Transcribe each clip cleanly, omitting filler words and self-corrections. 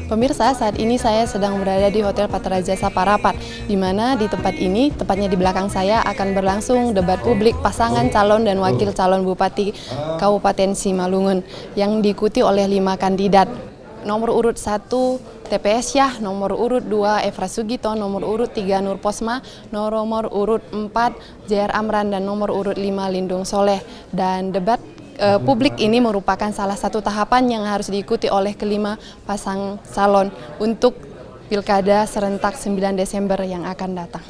Pemirsa, saat ini saya sedang berada di Hotel Patrajasa Parapat, di mana di tempat ini, tepatnya di belakang saya, akan berlangsung debat publik pasangan calon dan wakil calon Bupati Kabupaten Simalungun yang diikuti oleh 5 kandidat. Nomor urut 1 TPS Syah, nomor urut 2 Efra Sugito, nomor urut 3 Nur Posma, nomor urut 4 JR Amran, dan nomor urut 5 Lindung Soleh. Dan debat publik ini merupakan salah satu tahapan yang harus diikuti oleh kelima pasang calon untuk Pilkada serentak 9 Desember yang akan datang.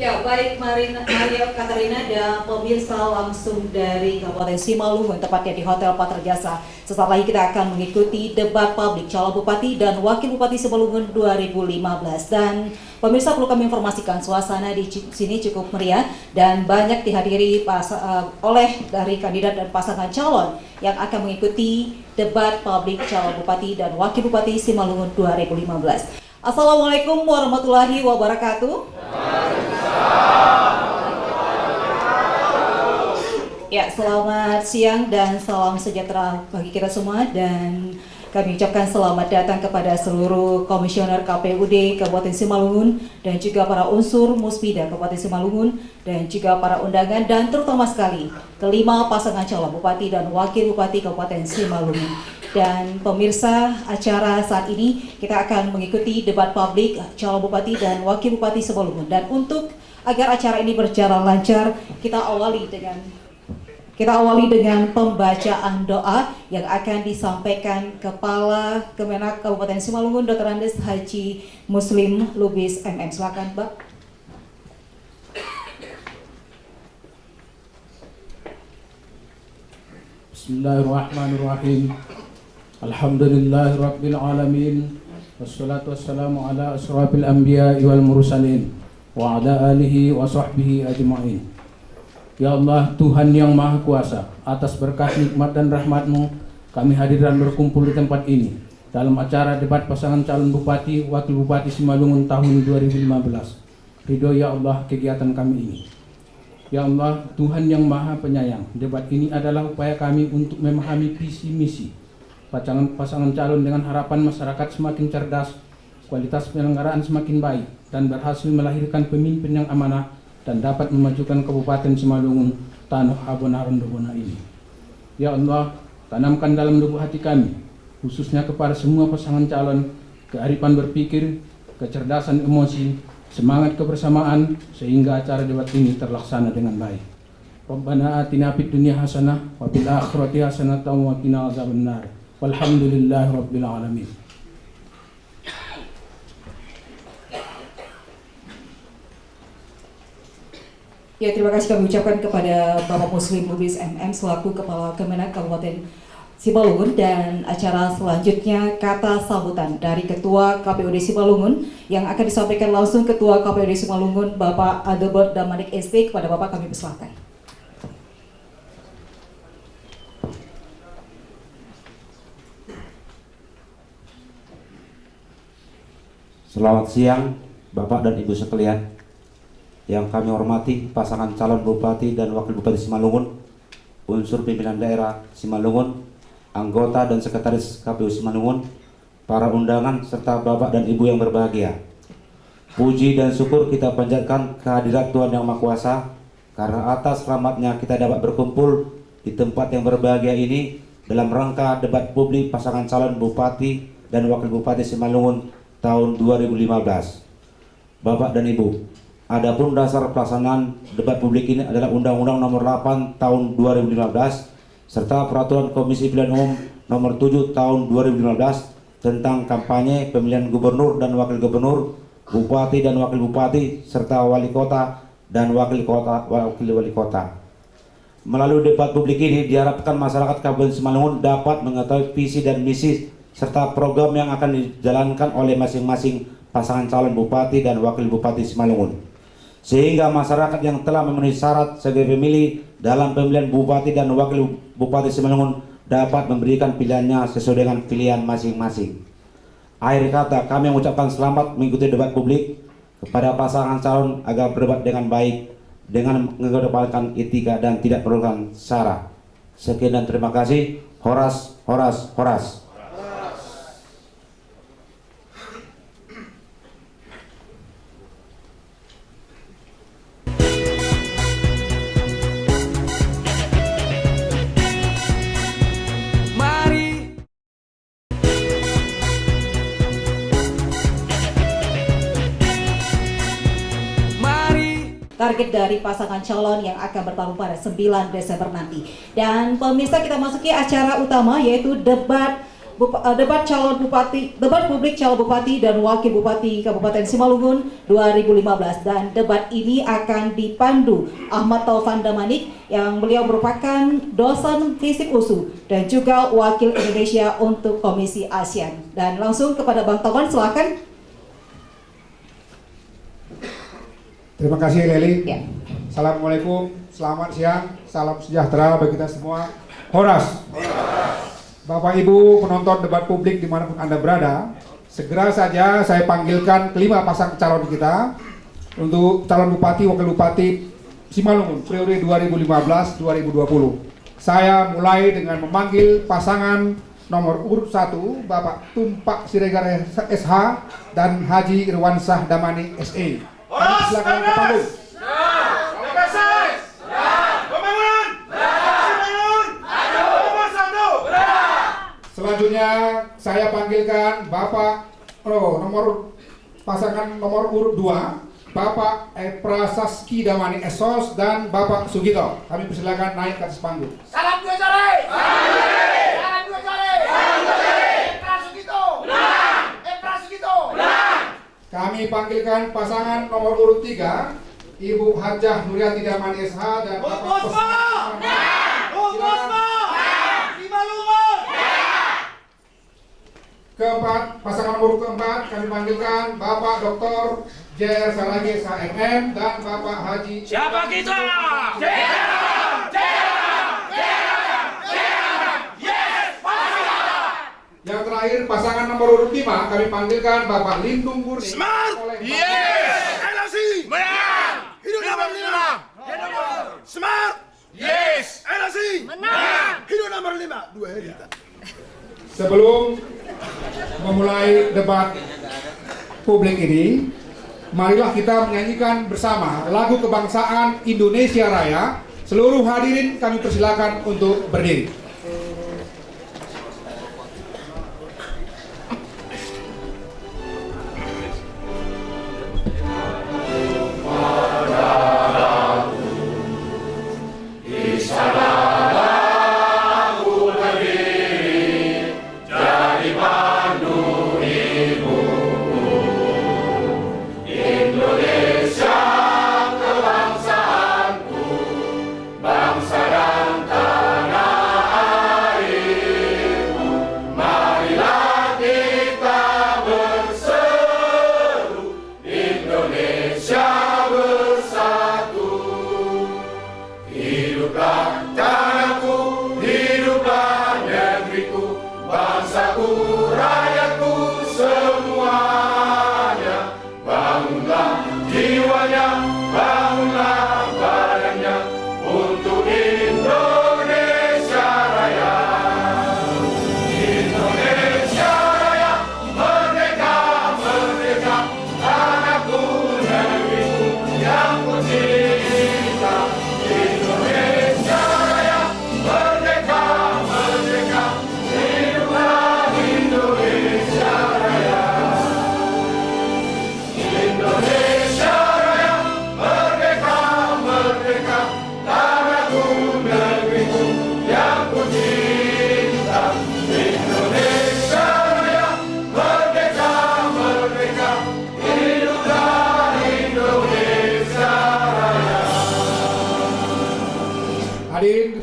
Ya, baik Maria Katarina dan pemirsa langsung dari Kabupaten Simalungun, tepatnya di Hotel Patrajasa. Sesaat lagi kita akan mengikuti debat publik calon Bupati dan Wakil Bupati Simalungun 2015. Dan pemirsa, perlu kami informasikan suasana di sini cukup meriah dan banyak dihadiri oleh dari kandidat dan pasangan calon yang akan mengikuti debat publik calon Bupati dan Wakil Bupati Simalungun 2015. Assalamualaikum warahmatullahi wabarakatuh. Ya, selamat siang dan salam sejahtera bagi kita semua, dan kami ucapkan selamat datang kepada seluruh komisioner KPUD Kabupaten Simalungun dan juga para unsur Muspida Kabupaten Simalungun dan juga para undangan, dan terutama sekali kelima pasangan calon Bupati dan Wakil Bupati Kabupaten Simalungun. Dan pemirsa, acara saat ini kita akan mengikuti debat publik calon Bupati dan Wakil Bupati Simalungun. Dan untuk agar acara ini berjalan lancar, kita awali dengan pembacaan doa yang akan disampaikan Kepala Kemenak Kabupaten Simalungun, Dr. Andes Haji Muslim Lubis MM. Silakan, Mbak. Bismillahirrahmanirrahim. Alhamdulillahirabbil alamin. Wassalatu wassalamu ala asrafil anbiya'i wal mursalin wa ala alihi wa sahbihi ajma'in. Ya Allah, Tuhan yang Maha Kuasa, atas berkat nikmat dan rahmat-Mu, kami hadir dan berkumpul di tempat ini dalam acara debat pasangan calon Bupati Wakil Bupati Simalungun tahun 2015. Ridho ya Allah kegiatan kami ini. Ya Allah, Tuhan yang Maha Penyayang, debat ini adalah upaya kami untuk memahami visi misi pasangan calon dengan harapan masyarakat semakin cerdas, kualitas penyelenggaraan semakin baik, dan berhasil melahirkan pemimpin yang amanah dan dapat memajukan Kabupaten Simalungun, tanah abonaran Dobona ini. Ya Allah, tanamkan dalam lubuk hati kami, khususnya kepada semua pasangan calon, kearifan berpikir, kecerdasan emosi, semangat kebersamaan, sehingga acara debat ini terlaksana dengan baik. Rabbana atina fid dunya hasanah wa fil akhirati hasanah wa qina azabannar. Walhamdulillahi rabbil alamin. Ya, terima kasih kami ucapkan kepada Bapak Muslim Lubis MM selaku Kepala Kemenak Kabupaten Simalungun. Dan acara selanjutnya kata sambutan dari Ketua KPUD Simalungun yang akan disampaikan langsung Ketua KPUD Simalungun Bapak Adelbert Damanik ST. Kepada Bapak kami persilakan. Selamat siang Bapak dan Ibu sekalian. Yang kami hormati pasangan calon Bupati dan Wakil Bupati Simalungun, unsur pimpinan daerah Simalungun, anggota dan sekretaris KPU Simalungun, para undangan, serta Bapak dan Ibu yang berbahagia. Puji dan syukur kita panjatkan kehadirat Tuhan Yang Maha Kuasa, karena atas rahmat-Nya kita dapat berkumpul di tempat yang berbahagia ini dalam rangka debat publik pasangan calon Bupati dan Wakil Bupati Simalungun tahun 2015. Bapak dan Ibu, adapun dasar pelaksanaan debat publik ini adalah Undang-Undang Nomor 8 Tahun 2015 serta Peraturan Komisi Pemilihan Umum Nomor 7 Tahun 2015 tentang kampanye pemilihan gubernur dan wakil gubernur, bupati dan wakil bupati, serta wali kota dan wakil wali kota. Melalui debat publik ini diharapkan masyarakat Kabupaten Simalungun dapat mengetahui visi dan misi serta program yang akan dijalankan oleh masing-masing pasangan calon bupati dan wakil bupati Simalungun, sehingga masyarakat yang telah memenuhi syarat sebagai pemilih dalam pemilihan bupati dan wakil bupati Simalungun dapat memberikan pilihannya sesuai dengan pilihan masing-masing. Akhir kata, kami mengucapkan selamat mengikuti debat publik kepada pasangan calon agar berdebat dengan baik dengan mengedepankan etika dan tidak perlukan sara. Sekian dan terima kasih. Horas, horas, horas. Target dari pasangan calon yang akan bertarung pada 9 Desember nanti. Dan pemirsa, kita masuki acara utama, yaitu debat calon bupati, debat publik calon bupati dan wakil bupati Kabupaten Simalungun 2015. Dan debat ini akan dipandu Ahmad Taufan Damanik yang beliau merupakan dosen fisik USU dan juga wakil Indonesia untuk Komisi ASEAN. Dan langsung kepada Bang Taufan, silakan. Terima kasih Leli. Ya. Assalamualaikum, selamat siang, salam sejahtera bagi kita semua. Horas. Bapak Ibu penonton debat publik dimanapun Anda berada, segera saja saya panggilkan kelima pasang calon kita untuk calon bupati, wakil bupati Simalungun periode 2015-2020. Saya mulai dengan memanggil pasangan nomor urut 1, Bapak Tumpak Siregar SH dan Haji Irwansah Damani SE. Silakan ke panggung. Selanjutnya saya panggilkan Bapak pasangan nomor urut 2, Bapak Prasaski Damani Esos dan Bapak Sugito. Kami persilakan naik ke atas panggung. Salam dua jari. Salam dua jari. Sugito. Sugito. Kami panggilkan pasangan nomor urut 3, Ibu Hajah Nuriati Damani SH dan Bapak Keempat, pasangan nomor urut keempat kami panggilkan Bapak Dr. J.R. Saragi SHMM dan Bapak Haji. Siapa kita? Yang terakhir, pasangan nomor urut 5 kami panggilkan Bapak Lindung Murni. Smart! Yes! LC! Menang! Hidup nomor 5! Smart! Yes! LC! Menang! Hidup nomor 5! Dua hari. Sebelum memulai debat publik ini, marilah kita menyanyikan bersama lagu kebangsaan Indonesia Raya. Seluruh hadirin kami persilakan untuk berdiri.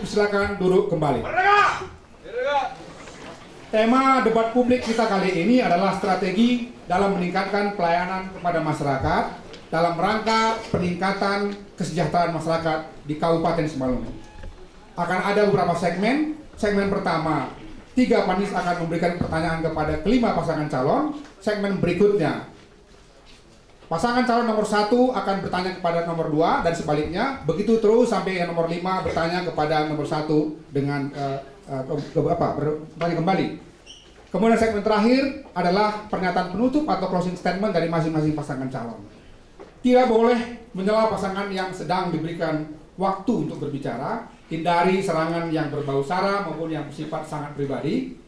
Silakan duduk kembali. Tema debat publik kita kali ini adalah strategi dalam meningkatkan pelayanan kepada masyarakat dalam rangka peningkatan kesejahteraan masyarakat di Kabupaten Simalungun. Akan ada beberapa segmen. Segmen pertama, 3 panelis akan memberikan pertanyaan kepada kelima pasangan calon. Segmen berikutnya, Pasangan calon nomor 1 akan bertanya kepada nomor 2 dan sebaliknya, begitu terus sampai yang nomor 5 bertanya kepada nomor 1 dengan bertanya kembali. Kemudian segmen terakhir adalah pernyataan penutup atau closing statement dari masing-masing pasangan calon. Tidak boleh menyela pasangan yang sedang diberikan waktu untuk berbicara, hindari serangan yang berbau sara maupun yang bersifat sangat pribadi.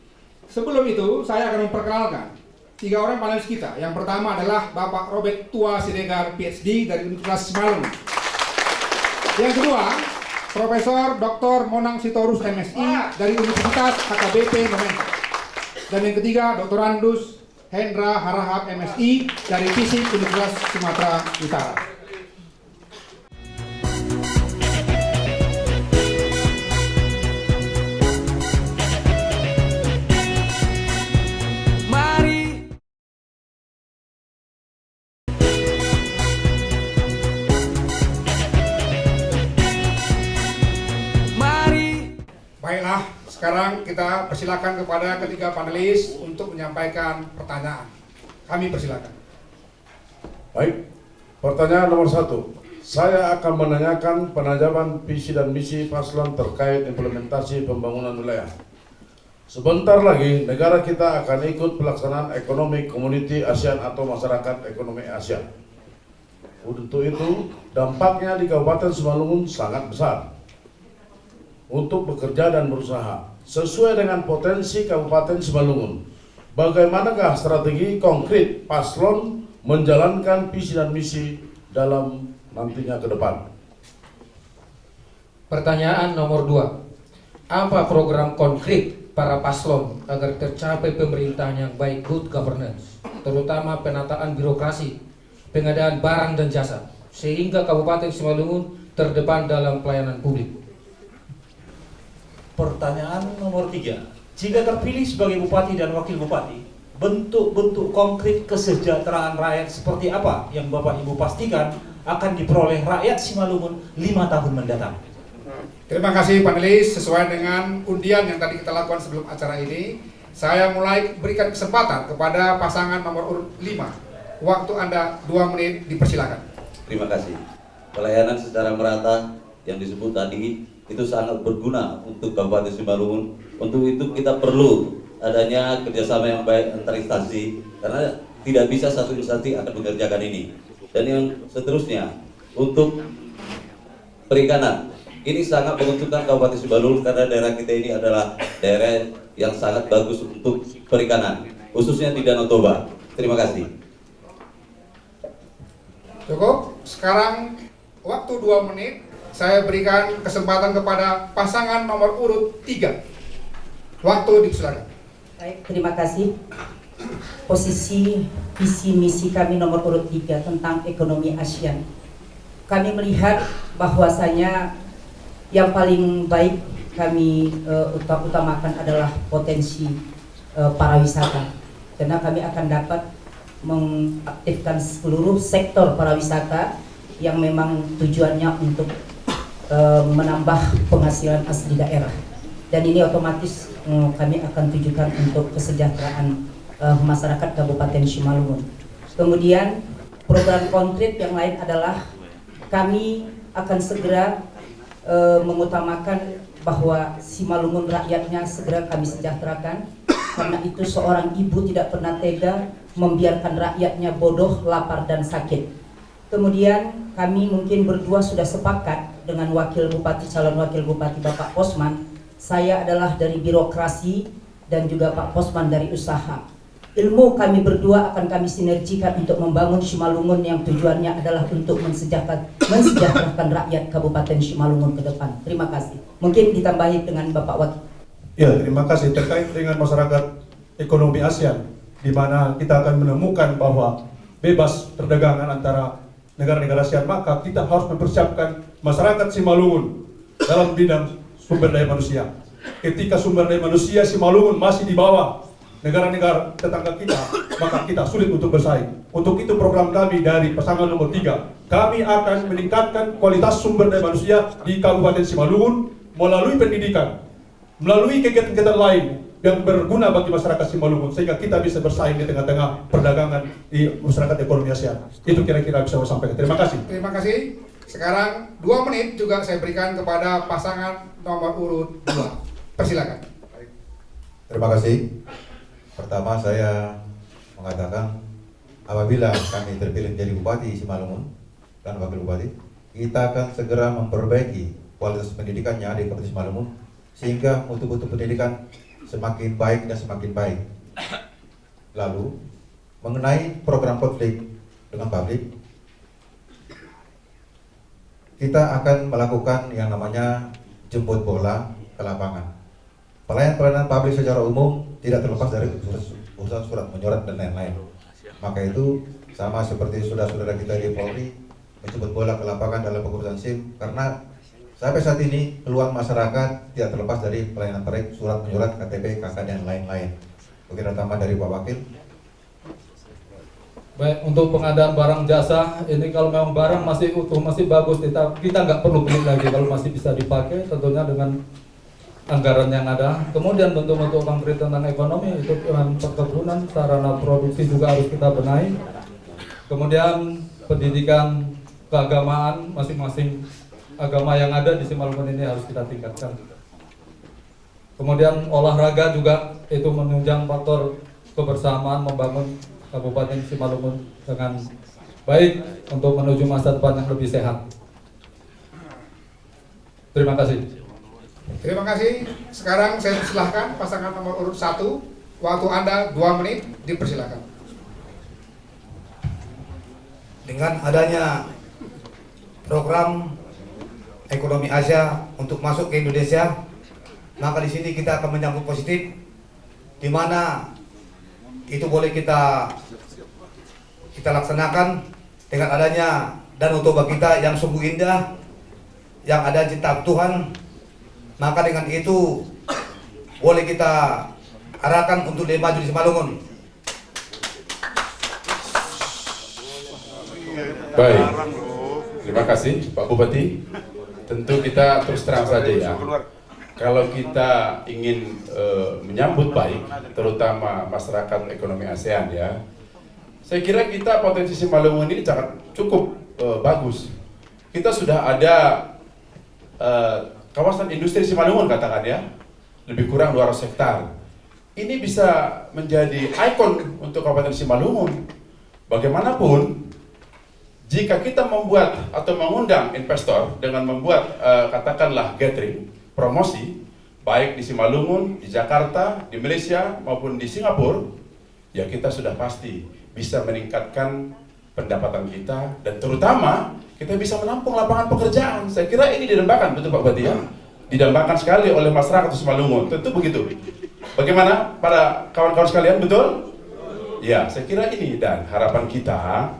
Sebelum itu, saya akan memperkenalkan 3 orang panelis kita. Yang pertama adalah Bapak Robert Tua Siregar, PhD dari Universitas Simalungun. Yang kedua, Profesor Dr. Monang Sitorus, MSI dari Universitas HKBP Memento. Dan yang ketiga, Dr. Andus Hendra Harahap, MSI dari FISIP Universitas Sumatera Utara. Baiklah, sekarang kita persilakan kepada ketiga panelis untuk menyampaikan pertanyaan. Kami persilakan. Baik, pertanyaan nomor 1. Saya akan menanyakan penajaman visi dan misi paslon terkait implementasi pembangunan wilayah. Sebentar lagi negara kita akan ikut pelaksanaan ekonomi Komuniti ASEAN atau Masyarakat Ekonomi ASEAN. Untuk itu, dampaknya di Kabupaten Simalungun sangat besar untuk bekerja dan berusaha sesuai dengan potensi Kabupaten Simalungun. Bagaimanakah strategi konkret paslon menjalankan visi dan misi dalam nantinya ke depan? Pertanyaan nomor 2. Apa program konkret para paslon agar tercapai pemerintahan yang baik, good governance, terutama penataan birokrasi, pengadaan barang dan jasa, sehingga Kabupaten Simalungun terdepan dalam pelayanan publik? Pertanyaan nomor 3. Jika terpilih sebagai bupati dan wakil bupati, bentuk-bentuk konkret kesejahteraan rakyat seperti apa yang Bapak Ibu pastikan akan diperoleh rakyat Simalungun 5 tahun mendatang? Terima kasih panelis. Sesuai dengan undian yang tadi kita lakukan sebelum acara ini, saya mulai berikan kesempatan kepada pasangan nomor urut 5. Waktu Anda 2 menit, dipersilakan. Terima kasih. Pelayanan secara merata yang disebut tadi itu sangat berguna untuk Kabupaten Simalungun. Untuk itu kita perlu adanya kerjasama yang baik antar instansi, karena tidak bisa satu instansi akan mengerjakan ini. Dan yang seterusnya, untuk perikanan, ini sangat menguntungkan Kabupaten Simalungun karena daerah kita ini adalah daerah yang sangat bagus untuk perikanan, khususnya di Danau Toba. Terima kasih. Cukup. Sekarang waktu 2 menit. Saya berikan kesempatan kepada pasangan nomor urut 3. Waktu dipersilakan. Baik, terima kasih. Posisi visi misi kami nomor urut 3 tentang ekonomi ASEAN. Kami melihat bahwasanya yang paling baik kami utamakan adalah potensi pariwisata. Karena kami akan dapat mengaktifkan seluruh sektor pariwisata yang memang tujuannya untuk menambah penghasilan asli daerah, dan ini otomatis kami akan tujukan untuk kesejahteraan masyarakat Kabupaten Simalungun. Kemudian program konkret yang lain adalah kami akan segera mengutamakan bahwa Simalungun rakyatnya segera kami sejahterakan, karena itu seorang ibu tidak pernah tega membiarkan rakyatnya bodoh, lapar dan sakit. Kemudian kami mungkin berdua sudah sepakat dengan wakil bupati, calon wakil bupati Bapak Posman. Saya adalah dari birokrasi dan juga Pak Posman dari usaha. Ilmu kami berdua akan kami sinergikan untuk membangun Simalungun yang tujuannya adalah untuk mensejahterakan rakyat Kabupaten Simalungun ke depan. Terima kasih. Mungkin ditambahi dengan Bapak Wakil. Ya, terima kasih. Terkait dengan masyarakat ekonomi ASEAN, di mana kita akan menemukan bahwa bebas perdagangan antara negara-negara ASEAN, maka kita harus mempersiapkan masyarakat Simalungun dalam bidang sumber daya manusia. Ketika sumber daya manusia Simalungun masih di bawah negara-negara tetangga kita, maka kita sulit untuk bersaing. Untuk itu program kami dari pasangan nomor 3, kami akan meningkatkan kualitas sumber daya manusia di Kabupaten Simalungun melalui pendidikan, melalui kegiatan-kegiatan lain, yang berguna bagi masyarakat Simalungun sehingga kita bisa bersaing di tengah-tengah perdagangan di masyarakat ekonomi ASEAN. Itu kira-kira bisa saya sampaikan. Terima kasih. Terima kasih. Sekarang 2 menit juga saya berikan kepada pasangan nomor urut 2. Persilakan. Terima kasih. Pertama saya mengatakan apabila kami terpilih menjadi Bupati Simalungun dan Wakil Bupati, kita akan segera memperbaiki kualitas pendidikan yang ada di Kabupaten Simalungun sehingga mutu-mutu pendidikan semakin baik dan semakin baik. Lalu mengenai program konflik dengan publik, kita akan melakukan yang namanya jemput bola ke lapangan. Pelayanan publik secara umum tidak terlepas dari urusan surat menyurat dan lain-lain. Maka itu sama seperti saudara-saudara kita di Polri menjemput bola ke lapangan dalam pengurusan SIM, karena sampai saat ini peluang masyarakat tidak terlepas dari pelayanan baik, surat menyurat, KTP, KK dan lain-lain. Mungkin tambah dari Pak Wakil. Baik, untuk pengadaan barang jasa ini kalau memang barang masih utuh, masih bagus, kita nggak perlu beli lagi kalau masih bisa dipakai, tentunya dengan anggaran yang ada. Kemudian bentuk-bentuk konkret tentang ekonomi itu dengan perkebunan, sarana produksi juga harus kita benahi. Kemudian pendidikan keagamaan, masing-masing agama yang ada di Simalungun ini harus kita tingkatkan. Kemudian olahraga juga itu menunjang faktor kebersamaan, membangun Kabupaten Simalungun dengan baik untuk menuju masa depan yang lebih sehat. Terima kasih. Terima kasih. Sekarang saya persilahkan pasangan nomor urut 1. Waktu Anda 2 menit, dipersilakan. Dengan adanya program ekonomi Asia untuk masuk ke Indonesia, maka di sini kita akan menyambut positif, di mana itu boleh kita laksanakan dengan adanya Danau Toba kita yang sungguh indah, yang ada cinta Tuhan. Maka dengan itu boleh kita arahkan untuk dia maju di Simalungun. Baik, terima kasih Pak Bupati. Tentu kita terus terang saja ya, kalau kita ingin menyambut baik, terutama masyarakat ekonomi ASEAN ya, saya kira kita potensi Simalungun ini sangat cukup bagus. Kita sudah ada kawasan industri Simalungun katakan ya, lebih kurang 200 hektar. Ini bisa menjadi ikon untuk Kabupaten Simalungun. Bagaimanapun, jika kita membuat atau mengundang investor dengan membuat katakanlah gathering, promosi, baik di Simalungun, di Jakarta, di Malaysia maupun di Singapura, ya kita sudah pasti bisa meningkatkan pendapatan kita dan terutama kita bisa menampung lapangan pekerjaan. Saya kira ini didambakan, betul Pak Bupati ya? Didambakan sekali oleh masyarakat Simalungun, tentu begitu. Bagaimana para kawan-kawan sekalian, betul? Ya, saya kira ini dan harapan kita.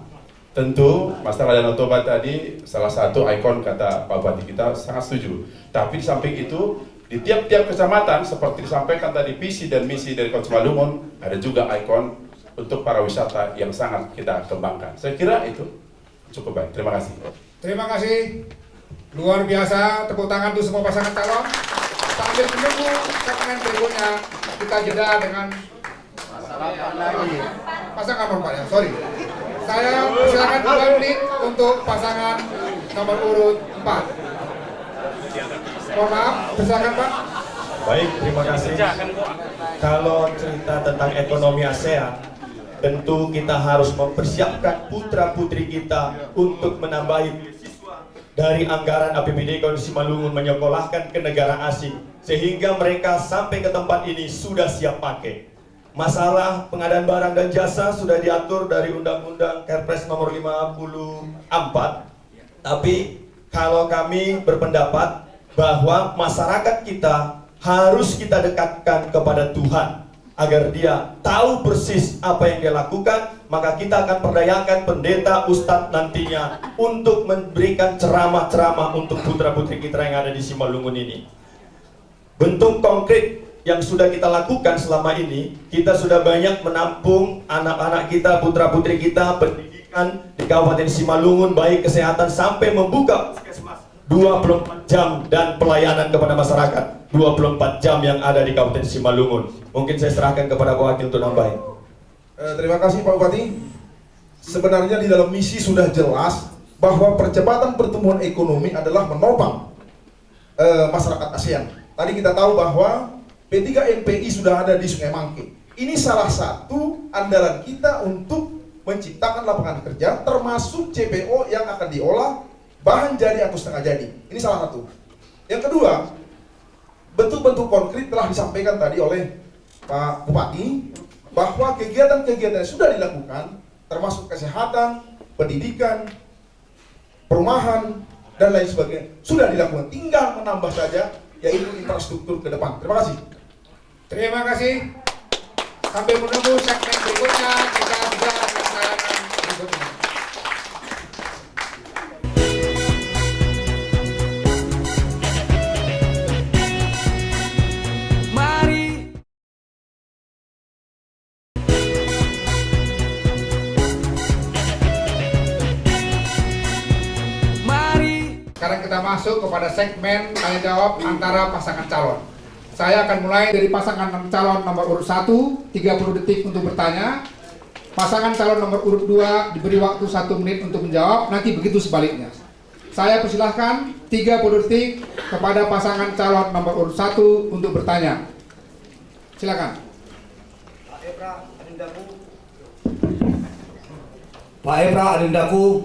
Tentu masalah Danau Toba tadi salah satu ikon kata Pak Bupati, kita sangat setuju. Tapi di samping itu di tiap-tiap kecamatan seperti disampaikan tadi visi dan misi dari Kota Simalungun ada juga ikon untuk para wisata yang sangat kita kembangkan. Saya kira itu cukup baik. Terima kasih. Terima kasih. Luar biasa. Tepuk tangan untuk semua pasangan calon. Sambil menunggu segmen berikutnya kita jeda dengan pasangan nomor 4 ya. Sorry. Saya silakan 2 menit untuk pasangan nomor urut 4. Mohon maaf, silakan Pak. Baik, terima kasih. Kalau cerita tentang ekonomi ASEAN, tentu kita harus mempersiapkan putra-putri kita untuk menambahi dari anggaran APBD Kabupaten Simalungun menyekolahkan ke negara asing, sehingga mereka sampai ke tempat ini sudah siap pakai. Masalah pengadaan barang dan jasa sudah diatur dari Undang-Undang Kepres nomor 54. Tapi kalau kami berpendapat bahwa masyarakat kita harus kita dekatkan kepada Tuhan agar dia tahu persis apa yang dia lakukan, maka kita akan perdayakan pendeta, ustadz nantinya untuk memberikan ceramah-ceramah untuk putra-putri kita yang ada di Simalungun ini. Bentuk konkret yang sudah kita lakukan selama ini, kita sudah banyak menampung anak-anak kita, putra-putri kita, pendidikan di Kabupaten Simalungun, baik kesehatan sampai membuka 24 jam dan pelayanan kepada masyarakat. 24 jam yang ada di Kabupaten Simalungun. Mungkin saya serahkan kepada Pak Wakil untuk nambahin. Terima kasih Pak Bupati. Sebenarnya di dalam misi sudah jelas bahwa percepatan pertumbuhan ekonomi adalah menopang masyarakat ASEAN. Tadi kita tahu bahwa P3NPI sudah ada di Sungai Mangke. Ini salah satu andalan kita untuk menciptakan lapangan kerja, termasuk CPO yang akan diolah bahan jadi atau setengah jadi. Ini salah satu. Yang kedua, bentuk-bentuk konkret telah disampaikan tadi oleh Pak Bupati bahwa kegiatan-kegiatan yang sudah dilakukan, termasuk kesehatan, pendidikan, perumahan, dan lain sebagainya, sudah dilakukan. Tinggal menambah saja, yaitu infrastruktur ke depan. Terima kasih. Terima kasih. Sambil menunggu segmen berikutnya, kita sudah tayangan berikutnya. Sekarang kita masuk kepada segmen tanya jawab antara pasangan calon. Saya akan mulai dari pasangan calon nomor urut 1, 30 detik untuk bertanya. Pasangan calon nomor urut 2 diberi waktu 1 menit untuk menjawab, nanti begitu sebaliknya. Saya persilahkan 30 detik kepada pasangan calon nomor urut 1 untuk bertanya. Silakan. Pak Ebra Adindaku,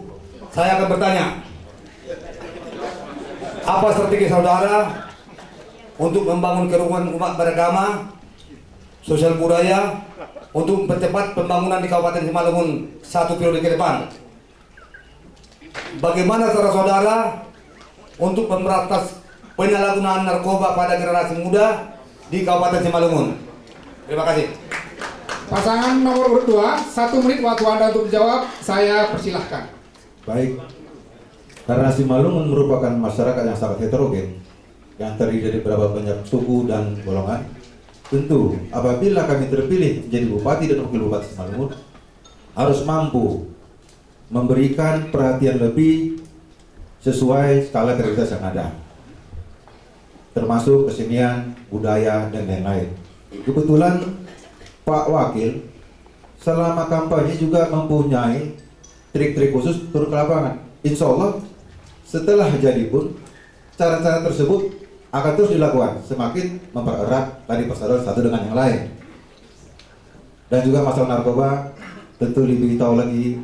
saya akan bertanya. Apa strategi saudara untuk membangun kerukunan umat beragama, sosial budaya, untuk mempercepat pembangunan di Kabupaten Simalungun 1 periode ke depan? Bagaimana cara saudara untuk memberantas penyalahgunaan narkoba pada generasi muda di Kabupaten Simalungun? Terima kasih. Pasangan nomor urut 2, 1 menit waktu Anda untuk menjawab, saya persilahkan. Baik, karena Simalungun merupakan masyarakat yang sangat heterogen, yang terdiri dari beberapa banyak suku dan golongan. Tentu apabila kami terpilih menjadi bupati dan wakil bupati Simalungun, harus mampu memberikan perhatian lebih sesuai skala prioritas yang ada, termasuk kesenian, budaya, dan lain-lain. Kebetulan Pak Wakil selama kampanye juga mempunyai trik-trik khusus turun ke lapangan. Insya Allah setelah jadi pun cara-cara tersebut akan terus dilakukan, semakin mempererat tadi persaudaraan satu dengan yang lain. Dan juga masalah narkoba tentu lebih tahu lagi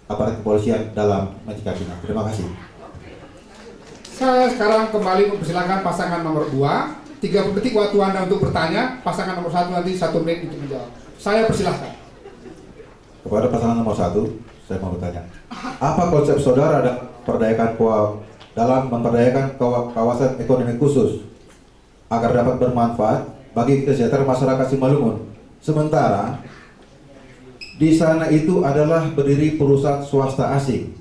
aparat kepolisian dalam menyikapinya. Terima kasih. Saya sekarang kembali mempersilahkan pasangan nomor 2, 30 detik waktu Anda untuk bertanya. Pasangan nomor 1 nanti 1 menit untuk menjawab. Saya persilahkan. Kepada pasangan nomor 1, saya mau bertanya, apa konsep saudara dalam memperdayakan kawasan ekonomi khusus agar dapat bermanfaat bagi kesejahteraan masyarakat Simalungun? Sementara di sana itu adalah berdiri perusahaan swasta asing.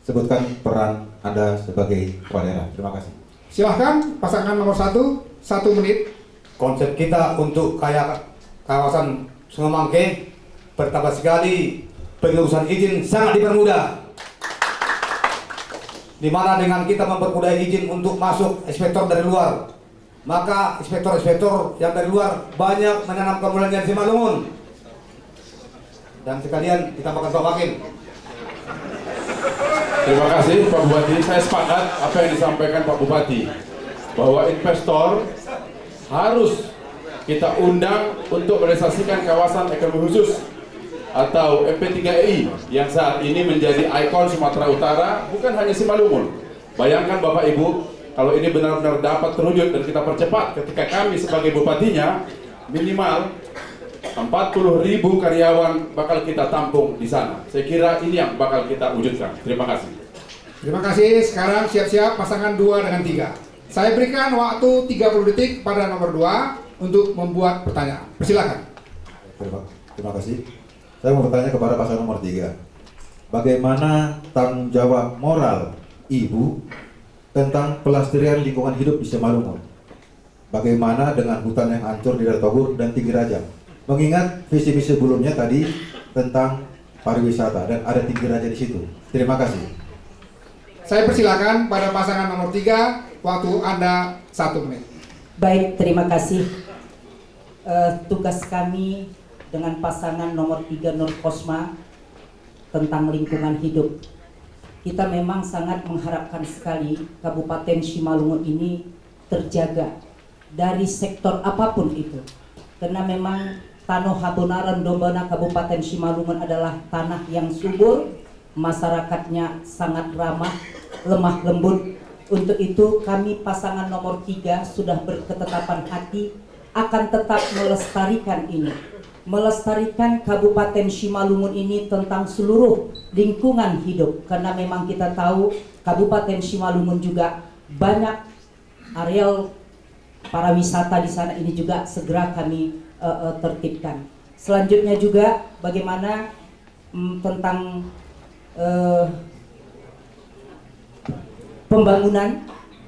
Sebutkan peran Anda sebagai kepala daerah. Terima kasih. Silahkan pasangan nomor 1, 1 menit. Konsep kita untuk kawasan Sungai Mangke, pertama sekali pengurusan izin sangat dipermudah. Di mana dengan kita mempermudah izin untuk masuk inspektor dari luar, maka inspektor-inspektor yang dari luar banyak menanamkan modalnya di Simalungun. Dan sekalian kita makan Pak Wakil. Terima kasih Pak Bupati. Saya sepakat apa yang disampaikan Pak Bupati, bahwa investor harus kita undang untuk merealisasikan kawasan ekonomi khusus atau MP3I yang saat ini menjadi ikon Sumatera Utara, bukan hanya Simalungun. Bayangkan Bapak Ibu, kalau ini benar-benar dapat terwujud dan kita percepat ketika kami sebagai bupatinya, minimal 40.000 karyawan bakal kita tampung di sana. Saya kira ini yang bakal kita wujudkan. Terima kasih. Terima kasih. Sekarang siap-siap pasangan 2 dengan 3. Saya berikan waktu 30 detik pada nomor 2 untuk membuat pertanyaan. Persilakan. Terima kasih. Saya mau bertanya kepada pasangan nomor 3. Bagaimana tanggung jawab moral Ibu tentang pelestarian lingkungan hidup di Simalungun? Bagaimana dengan hutan yang hancur di Daerah Togur dan Tinggi Raja? Mengingat visi-misi sebelumnya tadi tentang pariwisata dan ada Tinggi Raja di situ. Terima kasih. Saya persilakan pada pasangan nomor 3, waktu Anda 1 menit. Baik, terima kasih. Tugas kami dengan pasangan nomor 3 Nur Kosma tentang lingkungan hidup. Kita memang sangat mengharapkan sekali Kabupaten Simalungun ini terjaga dari sektor apapun itu. Karena memang Tanah Habonaran Dombana Kabupaten Simalungun adalah tanah yang subur, masyarakatnya sangat ramah, lemah lembut. Untuk itu kami pasangan nomor 3 sudah berketetapan hati akan tetap melestarikan ini, melestarikan Kabupaten Simalungun ini tentang seluruh lingkungan hidup, karena memang kita tahu Kabupaten Simalungun juga banyak areal para wisata di sana, ini juga segera kami tertibkan. Selanjutnya juga bagaimana tentang pembangunan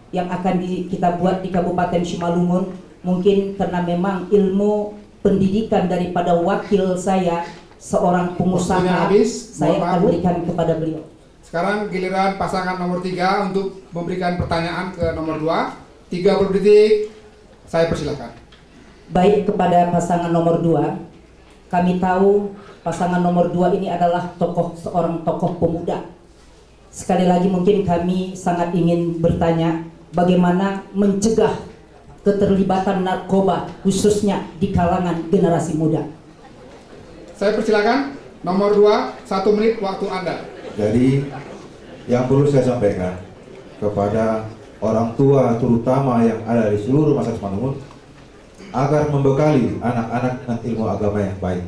yang akan kita buat di Kabupaten Simalungun. Mungkin karena memang ilmu pendidikan daripada wakil saya, seorang pengusaha, saya akan berikan kepada beliau. Sekarang giliran pasangan nomor 3 untuk memberikan pertanyaan ke nomor 2. 30 detik, saya persilahkan. Baik, kepada pasangan nomor 2, kami tahu pasangan nomor 2 ini adalah seorang tokoh pemuda. Sekali lagi mungkin kami sangat ingin bertanya bagaimana mencegah keterlibatan narkoba khususnya di kalangan generasi muda. Saya persilakan nomor 2, 1 menit waktu Anda. Jadi yang perlu saya sampaikan kepada orang tua terutama yang ada di seluruh masyarakat Simalungun agar membekali anak-anak dengan ilmu agama yang baik.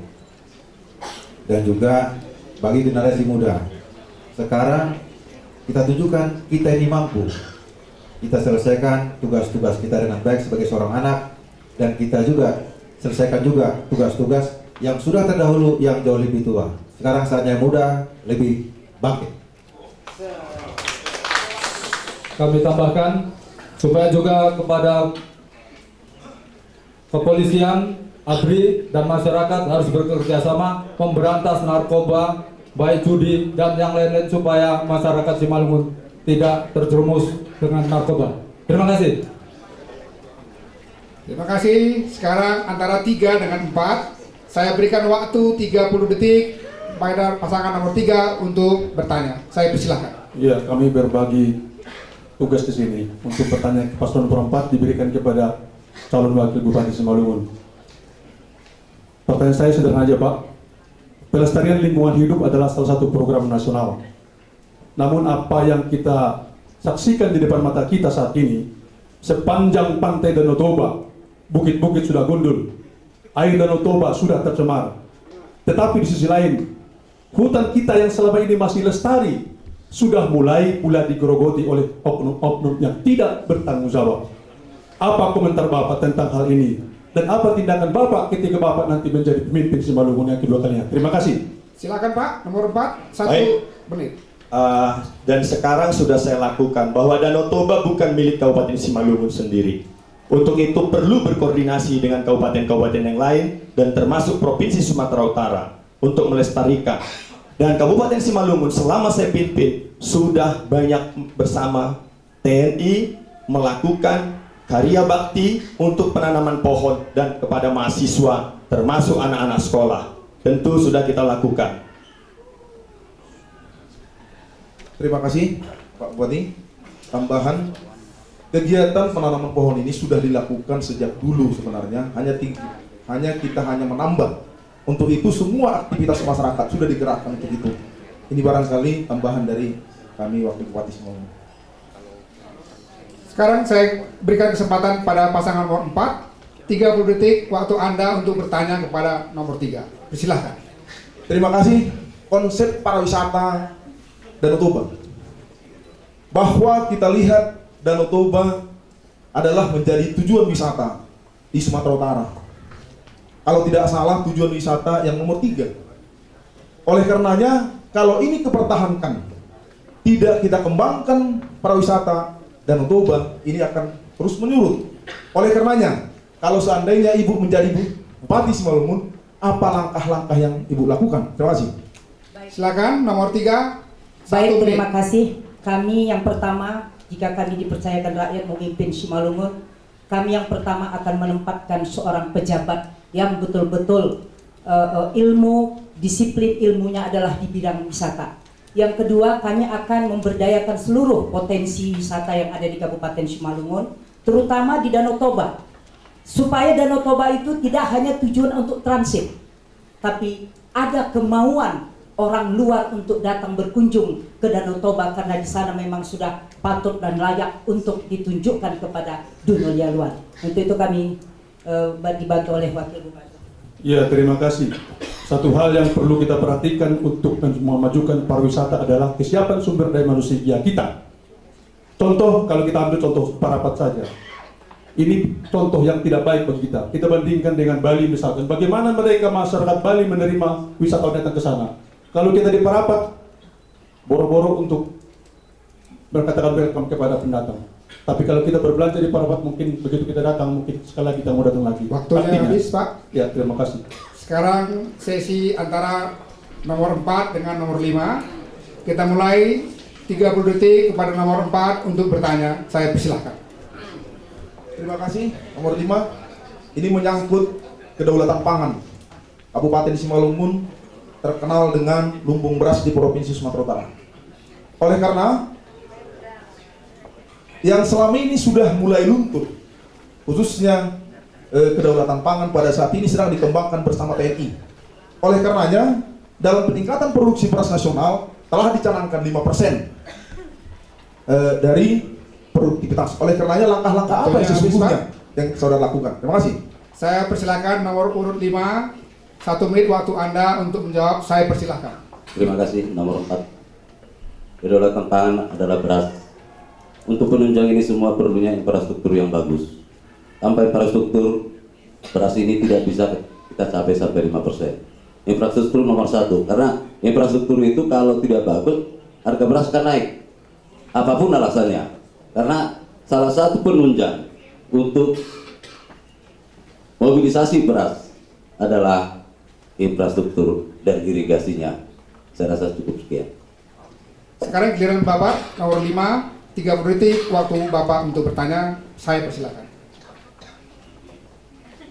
Dan juga bagi generasi muda, sekarang kita tunjukkan kita ini mampu. Kita selesaikan tugas-tugas kita dengan baik sebagai seorang anak, dan kita juga selesaikan juga tugas-tugas yang sudah terdahulu yang jauh lebih tua. Sekarang saatnya muda lebih bangkit. Kami tambahkan supaya juga kepada kepolisian, ABRI dan masyarakat harus bekerja sama memberantas narkoba, baik judi dan yang lain-lain, supaya masyarakat Simalungun tidak terjerumus dengan narkoba. Terima kasih. Terima kasih. Sekarang antara 3 dengan 4, saya berikan waktu 30 detik pada pasangan nomor 3 untuk bertanya. Saya persilahkan. Iya, kami berbagi tugas di sini. Untuk pertanyaan paslon nomor 4 diberikan kepada calon wakil Bupati Simalungun. Pertanyaan saya sederhana aja, Pak. Pelestarian lingkungan hidup adalah salah satu program nasional. Namun apa yang kita saksikan di depan mata kita saat ini, sepanjang pantai Danau Toba, bukit-bukit sudah gundul, air Danau Toba sudah tercemar. Tetapi di sisi lain, hutan kita yang selama ini masih lestari sudah mulai pula digerogoti oleh oknum-oknum yang tidak bertanggung jawab. Apa komentar Bapak tentang hal ini? Dan apa tindakan Bapak ketika Bapak nanti menjadi pemimpin Simalungun yang kedua kalinya? Terima kasih. Silakan Pak, nomor 4, 1 menit. Dan sekarang sudah saya lakukan bahwa Danau Toba bukan milik Kabupaten Simalungun sendiri. Untuk itu perlu berkoordinasi dengan kabupaten-kabupaten yang lain dan termasuk Provinsi Sumatera Utara untuk melestarikan. Dan Kabupaten Simalungun selama saya pimpin sudah banyak bersama TNI melakukan karya bakti untuk penanaman pohon dan kepada mahasiswa termasuk anak-anak sekolah. Tentu sudah kita lakukan. Terima kasih Pak Bupati. Tambahan, kegiatan penanaman pohon ini sudah dilakukan sejak dulu sebenarnya, hanya kita menambah. Untuk itu semua aktivitas masyarakat sudah digerakkan untuk itu. Ini barangkali tambahan dari kami Wakil Bupati Simalungun. Sekarang saya berikan kesempatan pada pasangan nomor 4, 30 detik waktu Anda untuk bertanya kepada nomor 3. Persilahkan. Terima kasih. Konsep pariwisata Danau Toba, bahwa kita lihat Danau Toba adalah menjadi tujuan wisata di Sumatera Utara. Kalau tidak salah tujuan wisata yang nomor 3. Oleh karenanya, kalau ini dipertahankan, tidak kita kembangkan pariwisata Danau Toba, ini akan terus menyurut. Oleh karenanya, kalau seandainya Ibu menjadi Bupati Simalungun, apa langkah-langkah yang Ibu lakukan? Terima kasih. Silakan nomor 3. Baik, terima kasih. Kami yang pertama, jika kami dipercayakan rakyat memimpin Simalungun, kami yang pertama akan menempatkan seorang pejabat yang betul-betul disiplin ilmunya adalah di bidang wisata. Yang kedua, kami akan memberdayakan seluruh potensi wisata yang ada di Kabupaten Simalungun, terutama di Danau Toba, supaya Danau Toba itu tidak hanya tujuan untuk transit, tapi ada kemauan orang luar untuk datang berkunjung ke Danau Toba, karena di sana memang sudah patut dan layak untuk ditunjukkan kepada dunia luar. Untuk itu kami dibantu oleh Wakil Bupati. Ya, terima kasih. Satu hal yang perlu kita perhatikan untuk memajukan pariwisata adalah kesiapan sumber daya manusia kita. Contoh, kalau kita ambil contoh Parapat saja. Ini contoh yang tidak baik bagi kita. Kita bandingkan dengan Bali misalkan. Bagaimana mereka masyarakat Bali menerima wisatawan datang ke sana? Kalau kita di Parapat, boro-boro untuk berkatakan welcome kepada pendatang. Tapi kalau kita berbelanja di Parapat, mungkin begitu kita datang, mungkin sekali lagi kita mau datang lagi. Waktunya habis, Pak. Ya, terima kasih. Sekarang sesi antara nomor 4 dengan nomor 5. Kita mulai 30 detik kepada nomor 4 untuk bertanya. Saya persilahkan. Terima kasih. Nomor 5, ini menyangkut kedaulatan pangan. Kabupaten Simalungun terkenal dengan lumbung beras di Provinsi Sumatera Utara. Oleh karena yang selama ini sudah mulai luntur, khususnya kedaulatan pangan pada saat ini sedang dikembangkan bersama TNI. Oleh karenanya, dalam peningkatan produksi beras nasional telah dicanangkan 5% dari produktivitas. Oleh karenanya, langkah-langkah apa yang sesungguhnya yang saudara lakukan? Terima kasih. Saya persilakan nomor urut 5. 1 menit waktu Anda untuk menjawab. Saya persilakan. Terima kasih. Nomor 4. Kedaulatan pangan adalah beras. Untuk penunjang ini semua perlunya infrastruktur yang bagus. Tanpa infrastruktur, beras ini tidak bisa kita capai sampai 5%. Infrastruktur nomor 1, karena infrastruktur itu kalau tidak bagus, harga beras akan naik. Apapun alasannya. Karena salah satu penunjang untuk mobilisasi beras adalah infrastruktur dan irigasinya. Saya rasa cukup sekian. Sekarang giliran Bapak, nomor 5, 30 detik waktu Bapak untuk bertanya. Saya persilakan.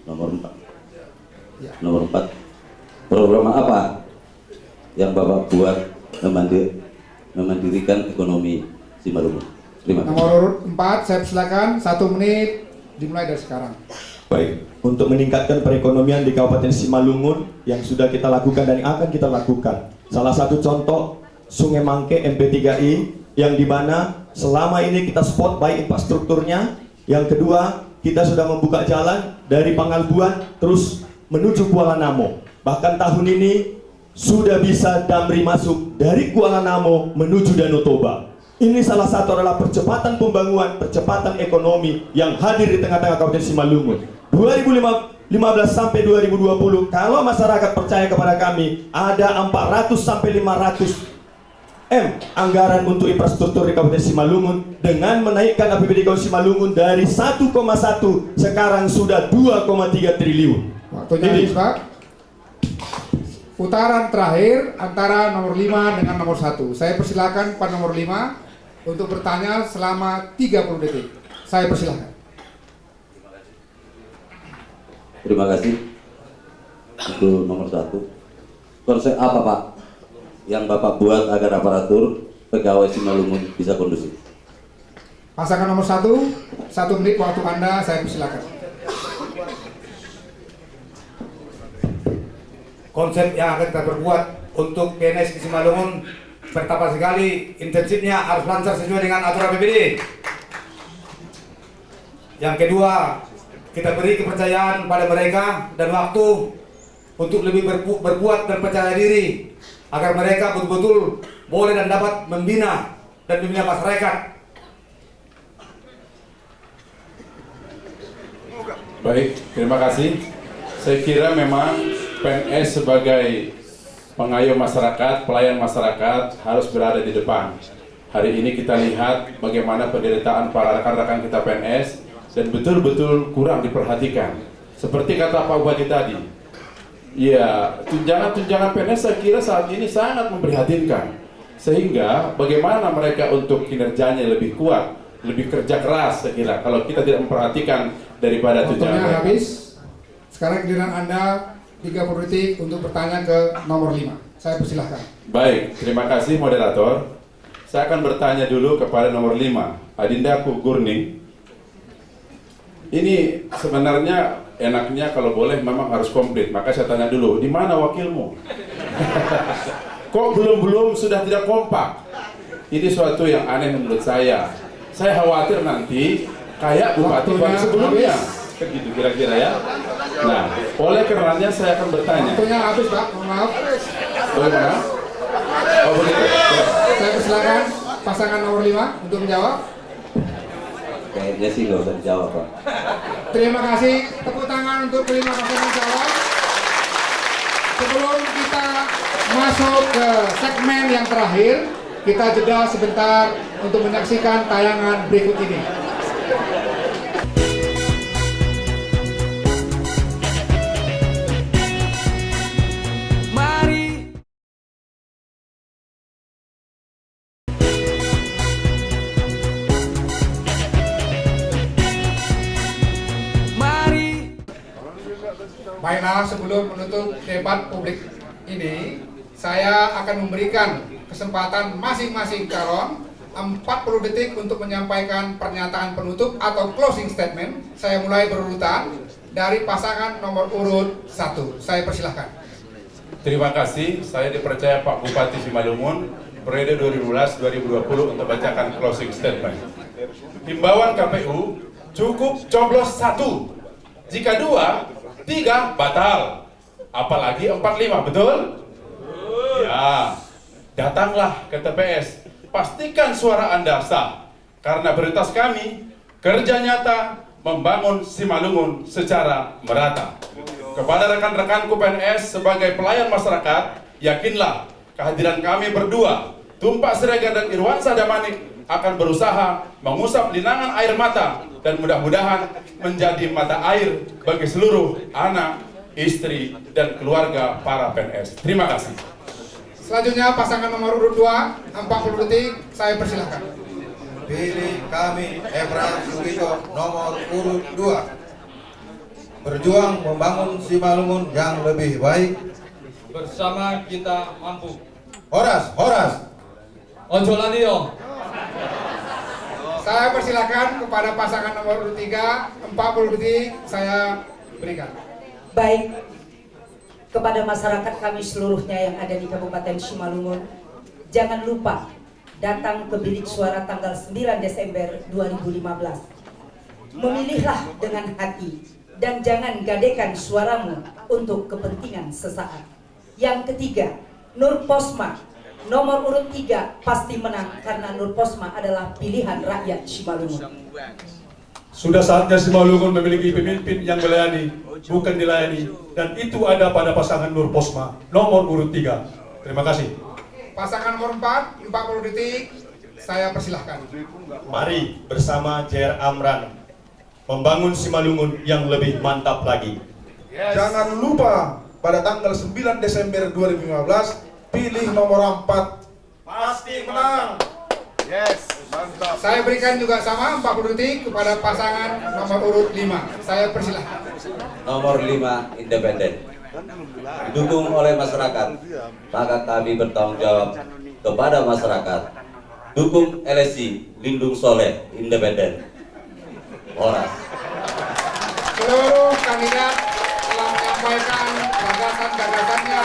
Nomor 4. Ya. Nomor 4. Program apa yang Bapak buat memandirikan ekonomi Simalungun? Terima kasih. Nomor urut 4, saya persilakan. 1 menit dimulai dari sekarang. Baik, untuk meningkatkan perekonomian di Kabupaten Simalungun yang sudah kita lakukan dan yang akan kita lakukan. Salah satu contoh Sungai Mangke MP3I yang dimana selama ini kita spot baik infrastrukturnya. Yang kedua, kita sudah membuka jalan dari Pangalbuan terus menuju Kuala Namo. Bahkan tahun ini sudah bisa Damri masuk dari Kuala Namo menuju Danau Toba. Ini salah satu adalah percepatan pembangunan, percepatan ekonomi yang hadir di tengah-tengah Kabupaten Simalungun. 2015 sampai 2020, kalau masyarakat percaya kepada kami, ada 400 sampai 500 M anggaran untuk infrastruktur di Kabupaten Simalungun dengan menaikkan APBD Kabupaten Simalungun dari 1,1 sekarang sudah 2,3 triliun. Waktunya habis, Pak. Putaran terakhir antara nomor 5 dengan nomor 1. Saya persilakan pada nomor 5 untuk bertanya selama 30 detik. Saya persilakan. Terima kasih. Untuk nomor 1. Konsep apa, Pak, yang Bapak buat agar aparatur pegawai Simalungun bisa kondusif? Pasangan nomor 1, 1 menit waktu Anda, saya persilakan. Konsep yang akan kita perbuat untuk PNS di Simalungun pertama sekali intensifnya harus lancar sesuai dengan aturan APBD. Yang kedua, kita beri kepercayaan pada mereka dan waktu untuk lebih berbuat dan percaya diri agar mereka betul-betul boleh dan dapat membina masyarakat. Baik, terima kasih. Saya kira memang PNS sebagai pengayom masyarakat, pelayan masyarakat harus berada di depan. Hari ini kita lihat bagaimana penderitaan para rekan-rekan kita PNS dan betul-betul kurang diperhatikan. Seperti kata Pak Bupati tadi, ya, tunjangan-tunjangan PNS saya kira saat ini sangat memprihatinkan. Sehingga bagaimana mereka untuk kinerjanya lebih kuat, lebih kerja keras saya kira kalau kita tidak memperhatikan daripada tujuan. Waktunya habis. Sekarang giliran Anda 30 detik untuk bertanya ke nomor 5. Saya persilahkan. Baik, terima kasih moderator. Saya akan bertanya dulu kepada nomor 5, Adinda Gurning. Ini sebenarnya enaknya kalau boleh memang harus komplit. Maka saya tanya dulu, di mana wakilmu? Kok belum sudah tidak kompak? Ini suatu yang aneh menurut saya. Saya khawatir nanti kayak bupati baru sebelumnya. Begitu kira-kira ya. Nah, oleh karenanya saya akan bertanya. Waktunya habis, Pak. Mohon maaf. Bagaimana? Oh begitu. Saya persilakan pasangan nomor 5 untuk menjawab. Kayaknya sih nggak usah dijawab, Pak. Terima kasih. Tepuk tangan untuk kelima pasangan calon. Sebelum kita masuk ke segmen yang terakhir, kita jeda sebentar untuk menyaksikan tayangan berikut ini. Baiklah, sebelum menutup debat publik ini, saya akan memberikan kesempatan masing-masing calon 40 detik untuk menyampaikan pernyataan penutup atau closing statement. Saya mulai berurutan dari pasangan nomor urut 1. Saya persilahkan. Terima kasih, saya dipercaya Pak Bupati Simalungun periode 2012-2020 untuk bacakan closing statement. Himbauan KPU cukup coblos 1. Jika 2, 3 batal, apalagi 45, betul? Ya, datanglah ke TPS, pastikan suara Anda sah, karena prioritas kami kerja nyata membangun Simalungun secara merata. Kepada rekan-rekanku PNS sebagai pelayan masyarakat, yakinlah kehadiran kami berdua, Tumpak Siregar dan Irwansyah Damanik, akan berusaha mengusap linangan air mata dan mudah-mudahan menjadi mata air bagi seluruh anak, istri, dan keluarga para PNS. Terima kasih. Selanjutnya pasangan nomor urut 2, 40 detik, saya persilahkan. Pilih kami Emra Sugito nomor urut 2. Berjuang membangun Simalungun yang lebih baik. Bersama kita mampu. Horas, horas. Ojo lanio. Saya persilakan kepada pasangan nomor urut 3, 40 detik saya berikan. Baik, kepada masyarakat kami seluruhnya yang ada di Kabupaten Simalungun, jangan lupa datang ke bilik suara tanggal 9 Desember 2015. Memilihlah dengan hati dan jangan gadekan suaramu untuk kepentingan sesaat. Yang ketiga, Nur Posma nomor urut 3 pasti menang karena Nur Posma adalah pilihan rakyat Simalungun. Sudah saatnya Simalungun memiliki pemimpin yang melayani, bukan dilayani, dan itu ada pada pasangan Nur Posma nomor urut 3. Terima kasih. Pasangan nomor 4, 40 detik, saya persilahkan. Mari bersama JR Amran membangun Simalungun yang lebih mantap lagi. Jangan lupa pada tanggal 9 Desember 2015 pilih nomor 4, pasti menang. Yes, mantap. Saya berikan juga sama 40 detik kepada pasangan nomor urut 5. Saya persilahkan. Nomor 5 independen. Didukung oleh masyarakat, maka kami bertanggung jawab kepada masyarakat. Dukung LSI, Lindung Soleh, independen. Horas. Seluruh kandidat telah menyampaikan gagasan-gagasannya,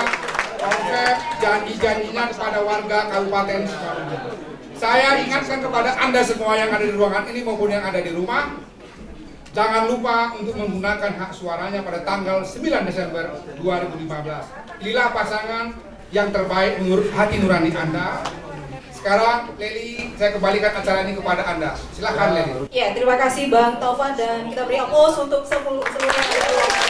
konsep janji-janjinya kepada warga Kabupaten Simalungun. Saya ingatkan kepada Anda semua yang ada di ruangan ini maupun yang ada di rumah, jangan lupa untuk menggunakan hak suaranya pada tanggal 9 Desember 2015. Inilah pasangan yang terbaik menurut hati nurani Anda. Sekarang Leli, saya kembalikan acara ini kepada Anda. Silakan Leli. Ya, terima kasih Bang Taufan dan kita beri aplaus untuk seluruh yang ada di ruangan.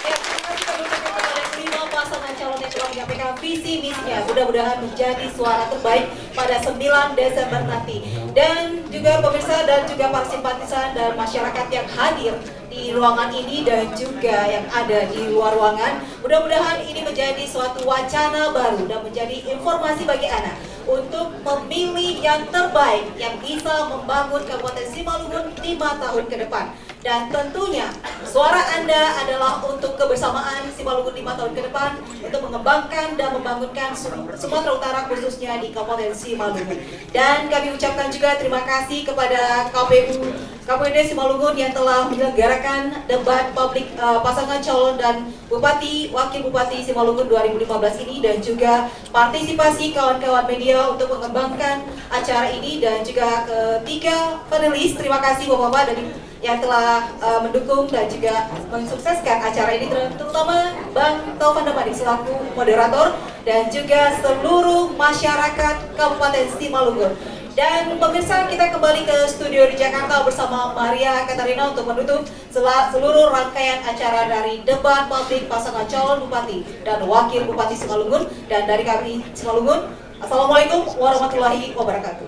Ya, terima kasih kami ucapkan kepada kelima pasangan calon yang telah menyampaikan visi misinya. Mudah-mudahan menjadi suara terbaik pada 9 Desember nanti. Dan juga pemirsa dan juga para simpatisan dan masyarakat yang hadir di ruangan ini dan juga yang ada di luar ruangan. Mudah-mudahan ini menjadi suatu wacana baru dan menjadi informasi bagi Anda untuk memilih yang terbaik yang bisa membangun Kabupaten Simalungun 5 tahun ke depan. Dan tentunya suara Anda adalah untuk kebersamaan Simalungun 5 tahun ke depan, untuk mengembangkan dan membangunkan Sumatera Utara khususnya di Kabupaten Simalungun. Dan kami ucapkan juga terima kasih kepada KPUD Simalungun yang telah menyelenggarakan debat publik pasangan calon dan Bupati Wakil Bupati Simalungun 2015 ini, dan juga partisipasi kawan-kawan media untuk mengembangkan acara ini, dan juga ketiga panelis, terima kasih Bapak-Bapak dari yang telah mendukung dan juga mensukseskan acara ini, terutama Bang Taufan Damani selaku moderator, dan juga seluruh masyarakat Kabupaten Simalungun. Dan pemirsa, kita kembali ke studio di Jakarta bersama Maria Katarina untuk menutup seluruh rangkaian acara dari debat publik pasangan calon Bupati dan Wakil Bupati Simalungun. Dan dari kami Simalungun, Assalamualaikum warahmatullahi wabarakatuh.